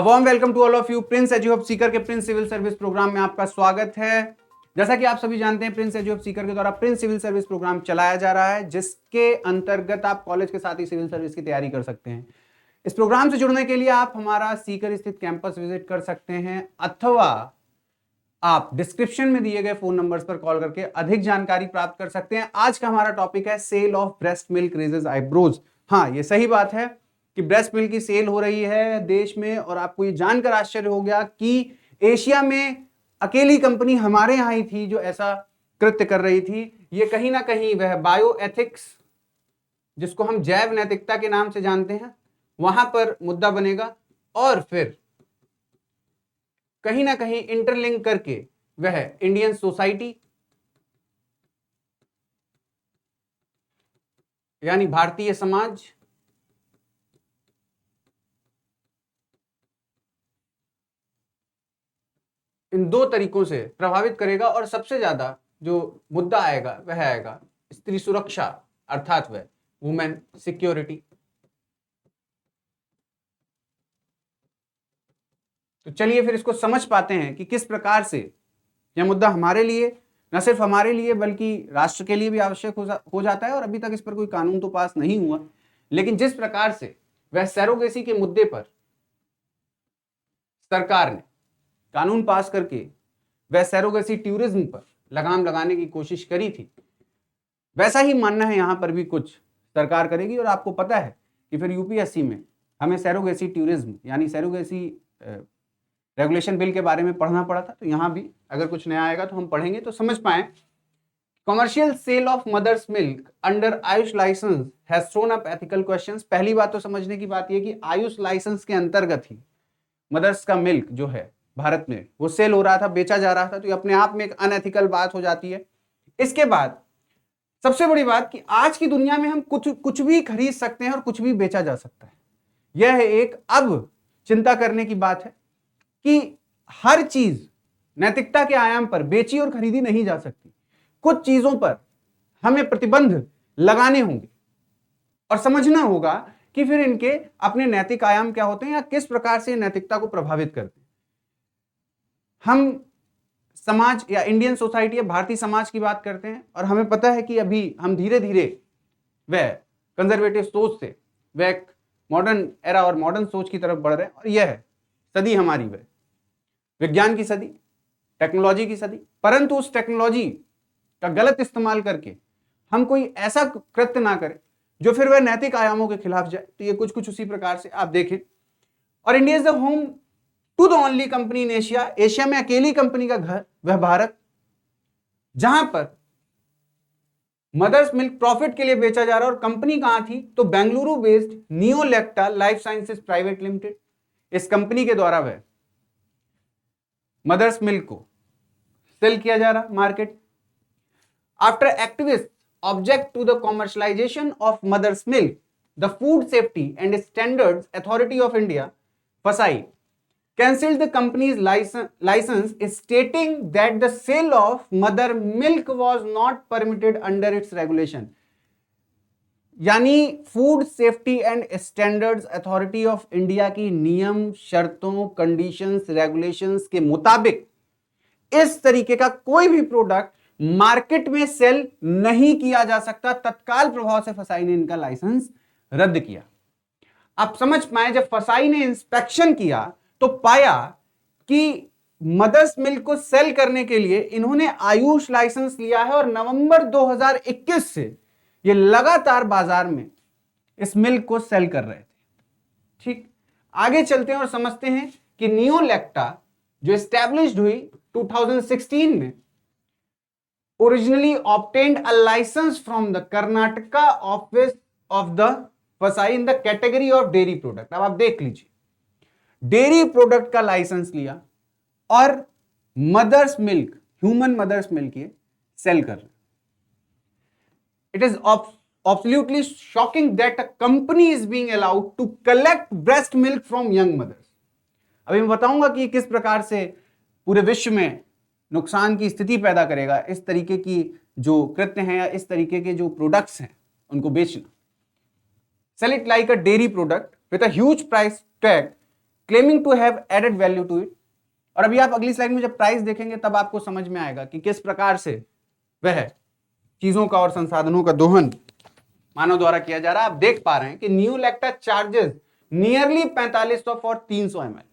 A warm welcome to all of you. Prince Eduhub Sikar के Prince civil service programme में आपका स्वागत है। जैसा कि आप सभी जानते हैं, प्रिंस एजुहब सीकर के द्वारा प्रिंस सिविल सर्विस प्रोग्राम चलाया जा रहा है, जिसके अंतर्गत आप कॉलेज के साथ ही सिविल सर्विस की तैयारी कर सकते हैं। इस प्रोग्राम से जुड़ने के लिए आप हमारा सीकर स्थित कैंपस विजिट कर सकते हैं, अथवा आप डिस्क्रिप्शन में दिए गए फोन नंबर्स पर कॉल करके अधिक जानकारी प्राप्त कर सकते हैं। आज का हमारा टॉपिक है sale of breast milk raises eyebrows. हाँ, ये सही बात है कि ब्रेस्ट मिल्क की सेल हो रही है देश में, और आपको ये जानकर आश्चर्य हो गया कि एशिया में अकेली कंपनी हमारे यहां ही थी जो ऐसा कृत्य कर रही थी। ये कहीं ना कहीं वह बायो एथिक्स, जिसको हम जैव नैतिकता के नाम से जानते हैं, वहां पर मुद्दा बनेगा, और फिर कहीं ना कहीं इंटरलिंक करके वह इंडियन सोसाइटी यानी भारतीय समाज, इन दो तरीकों से प्रभावित करेगा। और सबसे ज्यादा जो मुद्दा आएगा वह आएगा स्त्री सुरक्षा, अर्थात वह वुमेन सिक्योरिटी। तो चलिए फिर इसको समझ पाते हैं कि किस प्रकार से यह मुद्दा हमारे लिए, न सिर्फ हमारे लिए बल्कि राष्ट्र के लिए भी आवश्यक हो जाता है। और अभी तक इस पर कोई कानून तो पास नहीं हुआ, लेकिन जिस प्रकार से वह सैरोगेसी के मुद्दे पर सरकार ने कानून पास करके वह सैरोगेसी टूरिज्म पर लगाम लगाने की कोशिश करी थी, वैसा ही मानना है यहां पर भी कुछ सरकार करेगी। और आपको पता है कि फिर यूपीएससी में हमें सैरोगेसी टूरिज्म यानी सैरोगेसी रेगुलेशन बिल के बारे में पढ़ना पड़ा था। तो यहां भी अगर कुछ नया आएगा तो हम पढ़ेंगे तो समझ पाए। Commercial sale of mother's milk under AYUSH licence has thrown up ethical questions. पहली बात तो समझने की बात यह कि आयुष लाइसेंस के अंतर्गत ही मदर्स का मिल्क जो है भारत में वो सेल हो रहा था, बेचा जा रहा था। तो ये अपने आप में एक अनएथिकल बात हो जाती है। इसके बाद सबसे बड़ी बात कि आज की दुनिया में हम कुछ भी खरीद सकते हैं और कुछ भी बेचा जा सकता है। यह एक अब चिंता करने की बात है कि हर चीज नैतिकता के आयाम पर बेची और खरीदी नहीं जा सकती। कुछ चीजों पर हमें प्रतिबंध लगाने होंगे और समझना होगा कि फिर इनके अपने नैतिक आयाम क्या होते हैं या किस प्रकार से नैतिकता को प्रभावित करते हैं। हम समाज या इंडियन सोसाइटी या भारतीय समाज की बात करते हैं, और हमें पता है कि अभी हम धीरे धीरे वह कंजर्वेटिव सोच से वह एक मॉडर्न एरा और मॉडर्न सोच की तरफ बढ़ रहे हैं। और यह है सदी हमारी वह विज्ञान की सदी, टेक्नोलॉजी की सदी। परंतु उस टेक्नोलॉजी का गलत इस्तेमाल करके हम कोई ऐसा कृत्य ना करें जो फिर वह नैतिक आयामों के खिलाफ जाए। तो ये कुछ उसी प्रकार से आप देखें। और India is the home to the only company in Asia, Asia में अकेली कंपनी का घर वह भारत, जहां पर मदर्स मिल्क प्रॉफिट के लिए बेचा जा रहा है। और कंपनी कहां थी? तो Bengaluru based Neolacta life sciences private limited, इस कंपनी के द्वारा वह मदर्स मिल्क को सेल किया जा रहा market. After activist object to the commercialisation of mother's milk, the food safety and standards authority of India FSSAI cancelled the company's license stating that the sale of mother milk was not permitted under its regulation। यानी food safety and standards authority of India की नियम, शर्तों, conditions, regulations के मुताबिक इस तरीके का कोई भी प्रोडक्ट मार्केट में सेल नहीं किया जा सकता। तत्काल प्रभाव से फसाई ने इनका लाइसेंस रद्द किया। आप समझ पाए, जब फसाई ने इंस्पेक्शन किया तो पाया कि मदर्स मिल्क को सेल करने के लिए इन्होंने आयुष लाइसेंस लिया है, और नवंबर 2021 से ये लगातार बाजार में इस मिल्क को सेल कर रहे थे। ठीक, आगे चलते हैं और समझते हैं कि नियोलेक्टा जो एस्टैब्लिश्ड हुई 2016 में, originally obtained a licence from the Karnataka office of the FSSAI in the category of dairy product. अब आप देख लीजिए, डेयरी प्रोडक्ट का लाइसेंस लिया और mother's milk, human mother's milk ये सेल कर रहे। It is absolutely shocking that a company is being allowed to collect breast milk from young mothers। अभी मैं बताऊंगा कि किस प्रकार से पूरे विश्व में नुकसान की स्थिति पैदा करेगा इस तरीके की जो कृत्य हैं या इस तरीके के जो प्रोडक्ट्स हैं उनको बेचना। Sell it like a dairy product with a huge price tag claiming to have added value to it. और अभी आप अगली स्लाइड में जब प्राइस देखेंगे तब आपको समझ में आएगा कि किस प्रकार से वह चीजों का और संसाधनों का दोहन मानव द्वारा किया जा रहा है। आप देख पा रहे हैं कि Neolacta charges nearly 4500 for 300 ml,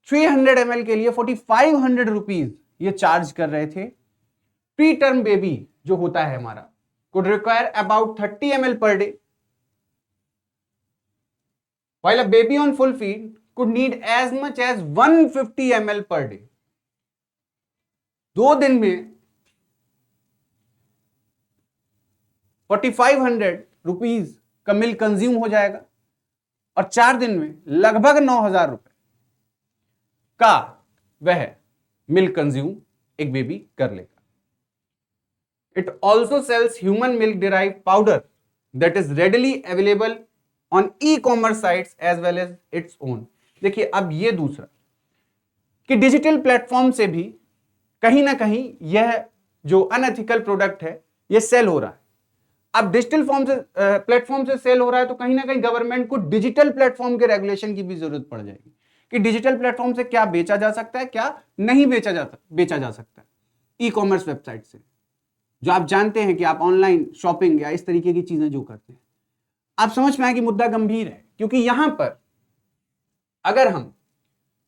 300 ml के लिए 4500 रुपीज ये चार्ज कर रहे थे। प्री टर्म बेबी जो होता है हमारा could require about 30 ml per day, while a baby on full feed could need as much as 150 ml per day। 2 दिन में 4500 रुपीज का मिल्क कंज्यूम हो जाएगा और 4 दिन में लगभग 9000 रुपए का वह मिल्क कंज्यूम एक बेबी कर लेगा। It also sells human milk derived powder that is readily available on e-commerce sites as well as its own। देखिए अब ये दूसरा कि डिजिटल प्लेटफॉर्म से भी कहीं ना कहीं यह जो अनएथिकल प्रोडक्ट है ये सेल हो रहा है। अब डिजिटल प्लेटफॉर्म से सेल हो रहा है तो कहीं ना कहीं गवर्नमेंट को डिजिटल प्लेटफॉर्म के रेगुलेशन की भी जरूरत पड़ जाएगी कि डिजिटल प्लेटफॉर्म से क्या बेचा जा सकता है, क्या नहीं बेचा जा सकता है। ई कॉमर्स वेबसाइट से जो आप जानते हैं कि आप ऑनलाइन शॉपिंग या इस तरीके की चीजें जो करते हैं, आप समझ में आए कि मुद्दा गंभीर है। क्योंकि यहां पर अगर हम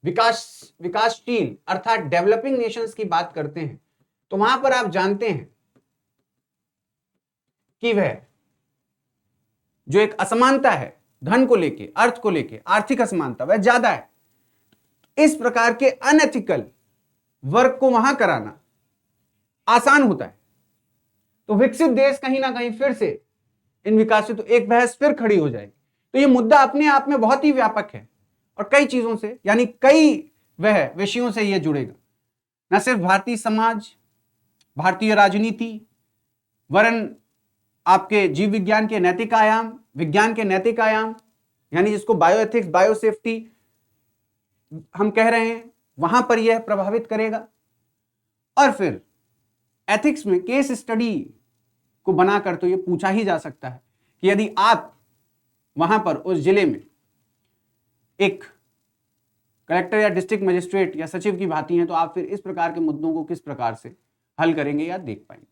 विकासशील अर्थात डेवलपिंग नेशंस की बात करते हैं तो वहां पर आप जानते हैं कि वह जो एक असमानता है धन को लेके, अर्थ को लेके, आर्थिक असमानता वह ज्यादा है। इस प्रकार के अनएथिकल वर्क को वहां कराना आसान होता है। तो विकसित देश कहीं ना कहीं फिर से इन विकासित तो एक बहस फिर खड़ी हो जाएगी। तो ये मुद्दा अपने आप में बहुत ही व्यापक है और कई चीजों से यानी कई वह विषयों से यह जुड़ेगा। न सिर्फ भारतीय समाज, भारतीय राजनीति, वरन आपके जीव विज्ञान के नैतिक आयाम, विज्ञान के नैतिक आयाम यानी जिसको बायोएथिक्स, बायोसेफ्टी हम कह रहे हैं, वहां पर यह प्रभावित करेगा। और फिर एथिक्स में केस स्टडी को बनाकर तो ये पूछा ही जा सकता है कि यदि आप वहां पर उस जिले में एक कलेक्टर या डिस्ट्रिक्ट मजिस्ट्रेट या सचिव की भांति हैं तो आप फिर इस प्रकार के मुद्दों को किस प्रकार से हल करेंगे या देख पाएंगे।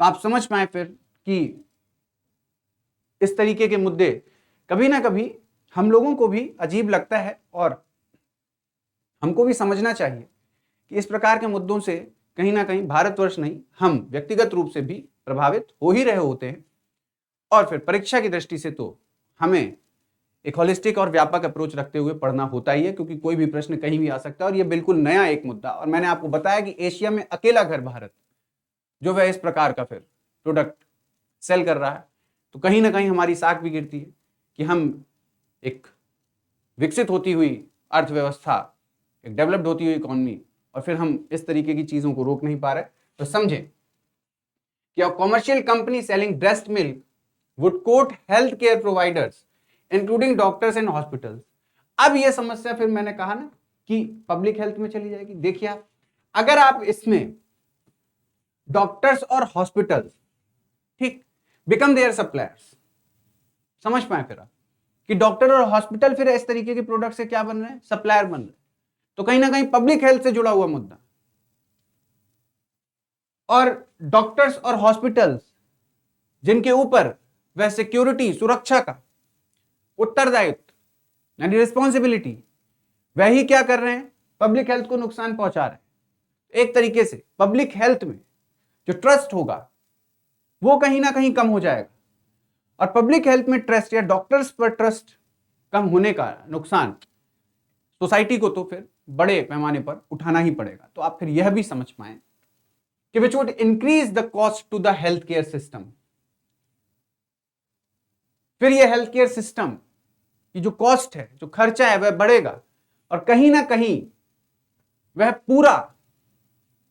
तो आप समझ पाए फिर कि इस तरीके के मुद्दे कभी ना कभी हम लोगों को भी अजीब लगता है और हमको भी समझना चाहिए कि इस प्रकार के मुद्दों से कहीं ना कहीं भारतवर्ष नहीं, हम व्यक्तिगत रूप से भी प्रभावित हो ही रहे होते हैं। और फिर परीक्षा की दृष्टि से तो हमें एक होलिस्टिक और व्यापक अप्रोच रखते हुए पढ़ना होता ही है, क्योंकि कोई भी प्रश्न कहीं भी आ सकता है और ये बिल्कुल नया एक मुद्दा। और मैंने आपको बताया कि एशिया में अकेला घर भारत जो वह इस प्रकार का फिर प्रोडक्ट सेल कर रहा है। तो कहीं ना कहीं हमारी साख भी गिरती है कि हम एक विकसित होती हुई अर्थव्यवस्था, एक डेवलप्ड होती हुई इकोनॉमी, और फिर हम इस तरीके की चीजों को रोक नहीं पा रहे। तो समझें कि a commercial company selling breast milk would court health care providers including doctors and hospitals. अब यह समस्या फिर मैंने कहा ना कि पब्लिक हेल्थ में चली जाएगी। देखिए आप, अगर आप इसमें डॉक्टर्स और हॉस्पिटल्स ठीक बिकम देयर सप्लायर्स, समझ पाए फिर आप कि डॉक्टर और हॉस्पिटल फिर इस तरीके के प्रोडक्ट से क्या बन रहे हैं, सप्लायर बन रहे हैं। तो कहीं ना कहीं पब्लिक हेल्थ से जुड़ा हुआ मुद्दा और डॉक्टर्स और हॉस्पिटल्स जिनके ऊपर वह सिक्योरिटी, सुरक्षा का उत्तरदायित्व यानी रिस्पॉन्सिबिलिटी, वही क्या कर रहे हैं, पब्लिक हेल्थ को नुकसान पहुंचा रहे हैं। एक तरीके से पब्लिक हेल्थ में जो ट्रस्ट होगा वो कहीं ना कहीं कम हो जाएगा और पब्लिक हेल्थ में ट्रस्ट या डॉक्टर्स पर ट्रस्ट कम होने का नुकसान सोसाइटी को तो फिर बड़े पैमाने पर उठाना ही पड़ेगा। तो आप फिर यह भी समझ पाए कि which would increase the cost to the health care system. फिर यह हेल्थ केयर सिस्टम की जो कॉस्ट है, जो खर्चा है, वह बढ़ेगा और कहीं ना कहीं वह पूरा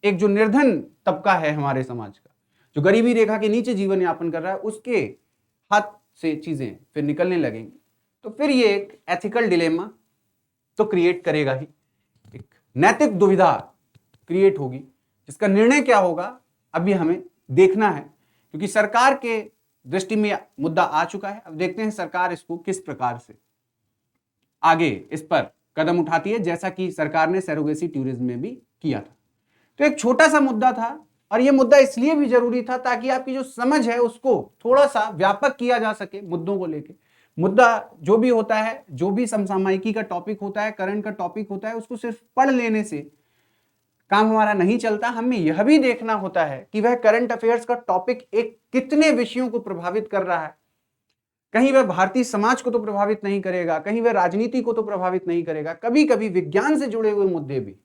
एक जो निर्धन तबका है हमारे समाज का, जो गरीबी रेखा के नीचे जीवन यापन कर रहा है, उसके हाथ से चीजें फिर निकलने लगेंगी। तो फिर ये एक एथिकल डिलेमा तो क्रिएट करेगा ही, एक नैतिक दुविधा क्रिएट होगी, जिसका निर्णय क्या होगा अभी हमें देखना है, क्योंकि सरकार के दृष्टि में मुद्दा आ चुका है। अब देखते हैं सरकार इसको किस प्रकार से आगे इस पर कदम उठाती है, जैसा कि सरकार ने सरोगेसी टूरिज्म में भी किया था। तो एक छोटा सा मुद्दा था, और यह मुद्दा इसलिए भी जरूरी था ताकि आपकी जो समझ है उसको थोड़ा सा व्यापक किया जा सके मुद्दों को लेके। मुद्दा जो भी होता है, जो भी समसामयिकी का टॉपिक होता है, करंट का टॉपिक होता है, उसको सिर्फ पढ़ लेने से काम हमारा नहीं चलता। हमें यह भी देखना होता है कि वह करंट अफेयर्स का टॉपिक एक कितने विषयों को प्रभावित कर रहा है। कहीं वह भारतीय समाज को तो प्रभावित नहीं करेगा, कहीं वह राजनीति को तो प्रभावित नहीं करेगा, कभी कभी विज्ञान से जुड़े हुए मुद्दे भी,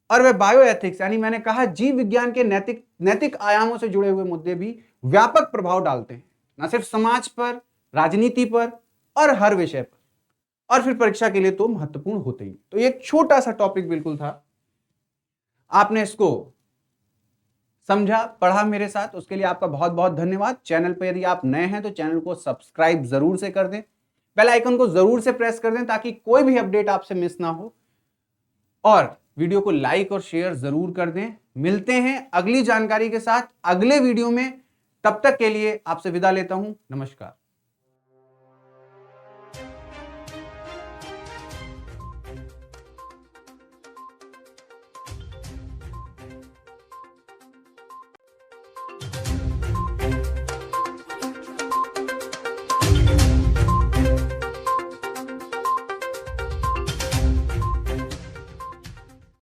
और वह बायो एथिक्स यानी मैंने कहा जीव विज्ञान के नैतिक आयामों से जुड़े हुए मुद्दे भी व्यापक प्रभाव डालते हैं, न सिर्फ समाज पर, राजनीति पर और हर विषय पर, और फिर परीक्षा के लिए तो महत्वपूर्ण होते ही। तो एक छोटा सा टॉपिक बिल्कुल था, आपने इसको समझा, पढ़ा मेरे साथ, उसके लिए आपका बहुत बहुत धन्यवाद। चैनल पर यदि आप नए हैं तो चैनल को सब्सक्राइब जरूर से कर दें, बेल आइकन को जरूर से प्रेस कर दें ताकि कोई भी अपडेट आपसे मिस ना हो, और वीडियो को लाइक और शेयर जरूर कर दें। मिलते हैं अगली जानकारी के साथ अगले वीडियो में, तब तक के लिए आपसे विदा लेता हूं। नमस्कार।